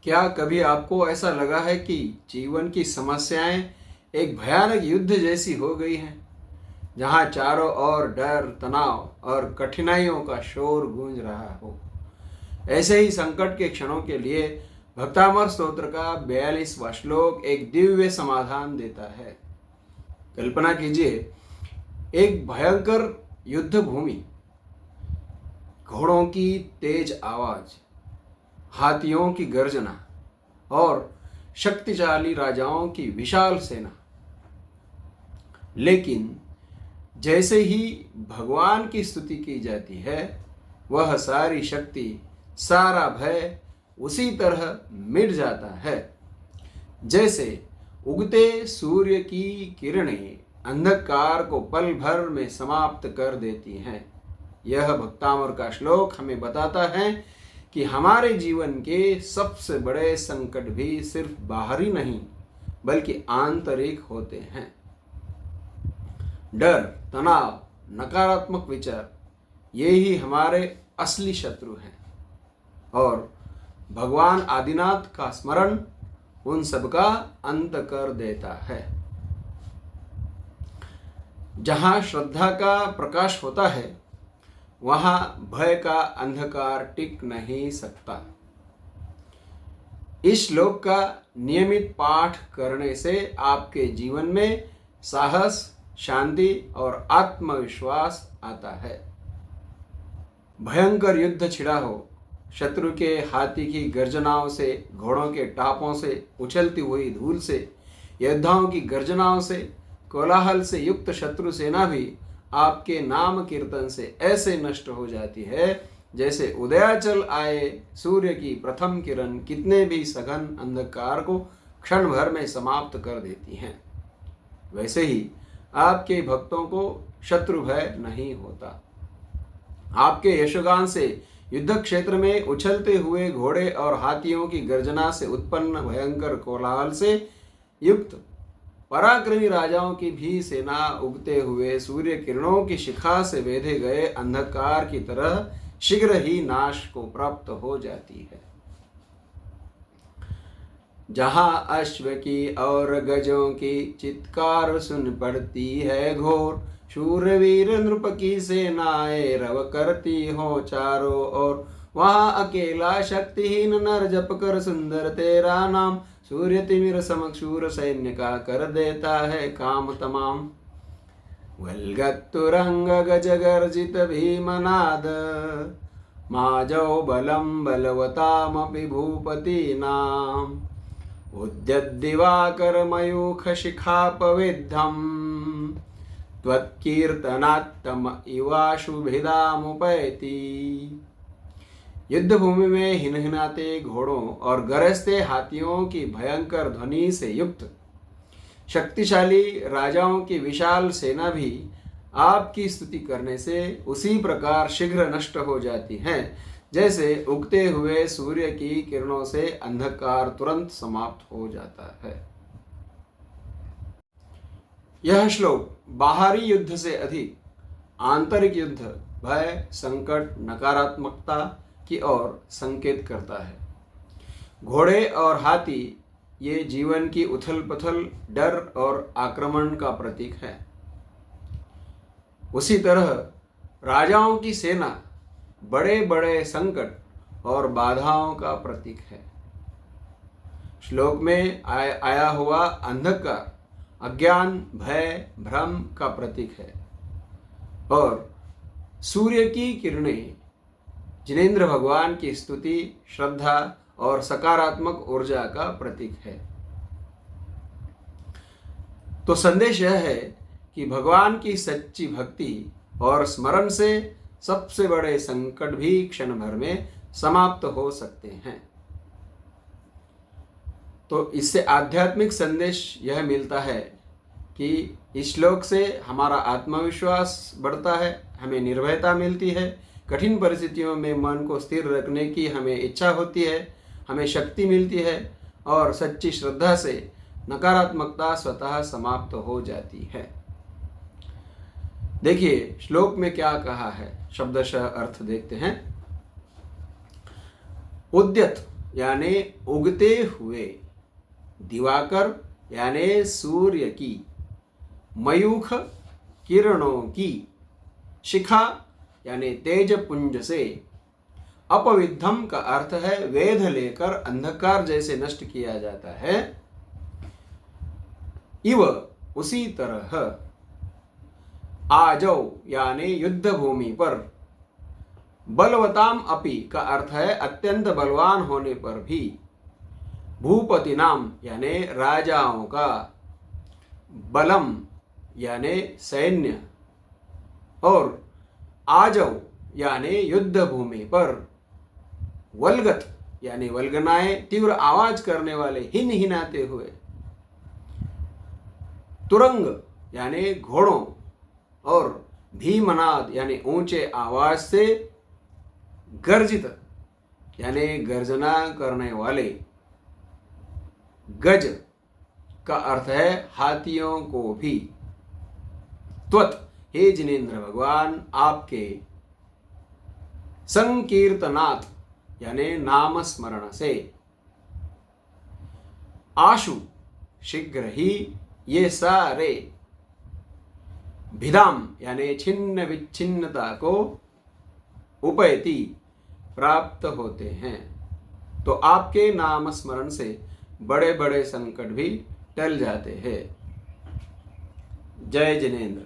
क्या कभी आपको ऐसा लगा है कि जीवन की समस्याएं एक भयानक युद्ध जैसी हो गई हैं, जहां चारों ओर डर, तनाव और कठिनाइयों का शोर गूंज रहा हो? ऐसे ही संकट के क्षणों के लिए भक्तामर स्तोत्र का 42वां श्लोक एक दिव्य समाधान देता है। कल्पना कीजिए, एक भयंकर युद्ध भूमि, घोड़ों की तेज आवाज, हाथियों की गर्जना और शक्तिशाली राजाओं की विशाल सेना। लेकिन जैसे ही भगवान की स्तुति की जाती है, वह सारी शक्ति, सारा भय उसी तरह मिट जाता है जैसे उगते सूर्य की किरणें अंधकार को पल भर में समाप्त कर देती हैं। यह भक्तामर का श्लोक हमें बताता है कि हमारे जीवन के सबसे बड़े संकट भी सिर्फ बाहरी नहीं बल्कि आंतरिक होते हैं। डर, तनाव, नकारात्मक विचार, ये ही हमारे असली शत्रु हैं और भगवान आदिनाथ का स्मरण उन सब का अंत कर देता है। जहां श्रद्धा का प्रकाश होता है, वहां भय का अंधकार टिक नहीं सकता। इस श्लोक का नियमित पाठ करने से आपके जीवन में साहस, शांति और आत्मविश्वास आता है। भयंकर युद्ध छिड़ा हो, शत्रु के हाथी की गर्जनाओं से, घोड़ों के टापों से, उछलती हुई धूल से, योद्धाओं की गर्जनाओं से, कोलाहल से युक्त शत्रु सेना भी आपके नाम कीर्तन से ऐसे नष्ट हो जाती है जैसे उदयाचल आए सूर्य की प्रथम किरण कितने भी सघन अंधकार को क्षण भर में समाप्त कर देती हैं। वैसे ही आपके भक्तों को शत्रु भय नहीं होता। आपके यशोगान से, युद्ध क्षेत्र में उछलते हुए घोड़े और हाथियों की गर्जना से उत्पन्न भयंकर कोलाहल से युक्त पराक्रमी राजाओं की भी सेना उगते हुए सूर्य किरणों की शिखा से वेधे गए अंधकार की तरह शीघ्र ही नाश को प्राप्त हो जाती है। जहां अश्व की और गजों की चित्कार सुन पड़ती है घोर, शूरवीर नृप की सेनाएं रव करती हो चारों ओर, वहां अकेला शक्तिहीन नर जप कर सुंदर तेरा नाम, सूर्य तिमिर समक्षूर सैन्य का कर देता है काम तमाम। वल्गत्तुरंग गज गर्जित भीमनाद, माजौ बलम बलवतामपि भूपतीनाम, उद्यद्दिवाकर मयूख शिखापविद्धम, त्वत्कीर्तनात्तम इवाशुभिदामुपैति। युद्ध भूमि में हिनहिनाते घोड़ों और गरजते हाथियों की भयंकर ध्वनि से युक्त शक्तिशाली राजाओं की विशाल सेना भी आपकी स्तुति करने से उसी प्रकार शीघ्र नष्ट हो जाती है जैसे उगते हुए सूर्य की किरणों से अंधकार तुरंत समाप्त हो जाता है। यह श्लोक बाहरी युद्ध से अधिक आंतरिक युद्ध, भय, संकट, नकारात्मकता की ओर संकेत करता है। घोड़े और हाथी ये जीवन की उथल पुथल, डर और आक्रमण का प्रतीक है। उसी तरह राजाओं की सेना बड़े बड़े संकट और बाधाओं का प्रतीक है। श्लोक में आया हुआ अंधकार अज्ञान, भय, भ्रम का प्रतीक है और सूर्य की किरणें जिनेंद्र भगवान की स्तुति, श्रद्धा और सकारात्मक ऊर्जा का प्रतीक है। तो संदेश यह है कि भगवान की सच्ची भक्ति और स्मरण से सबसे बड़े संकट भी क्षण भर में समाप्त हो सकते हैं। तो इससे आध्यात्मिक संदेश यह मिलता है कि इस श्लोक से हमारा आत्मविश्वास बढ़ता है, हमें निर्भयता मिलती है, कठिन परिस्थितियों में मन को स्थिर रखने की हमें इच्छा होती है, हमें शक्ति मिलती है और सच्ची श्रद्धा से नकारात्मकता स्वतः समाप्त हो जाती है। देखिए श्लोक में क्या कहा है, शब्दशः अर्थ देखते हैं। उद्यत यानी उगते हुए, दिवाकर यानी सूर्य की, मयूख किरणों की, शिखा यानी तेज पुंज से, अपविद्धम का अर्थ है वेध लेकर अंधकार जैसे नष्ट किया जाता है, इव उसी तरह, आजौ यानी युद्ध भूमि पर, बलवताम अपि का अर्थ है अत्यंत बलवान होने पर भी, भूपति नाम यानी राजाओं का, बलम यानी सैन्य, और आजौ यानी युद्ध भूमि पर, वल्गत यानी वल्गनाए तीव्र आवाज करने वाले, हिन हिनाते हुए, तुरंग यानी घोड़ों, और भीमनाद यानी ऊंचे आवाज से, गर्जित यानी गर्जना करने वाले, गज का अर्थ है हाथियों को भी, त्वत हे जिनेन्द्र भगवान आपके, संकीर्तनात् यानी नाम स्मरण से, आशु शीघ्र ही, ये सारे, भिदाम यानी छिन्न विच्छिन्नता को, उपैति प्राप्त होते हैं। तो आपके नाम स्मरण से बड़े बड़े संकट भी टल जाते हैं। जय जिनेन्द्र।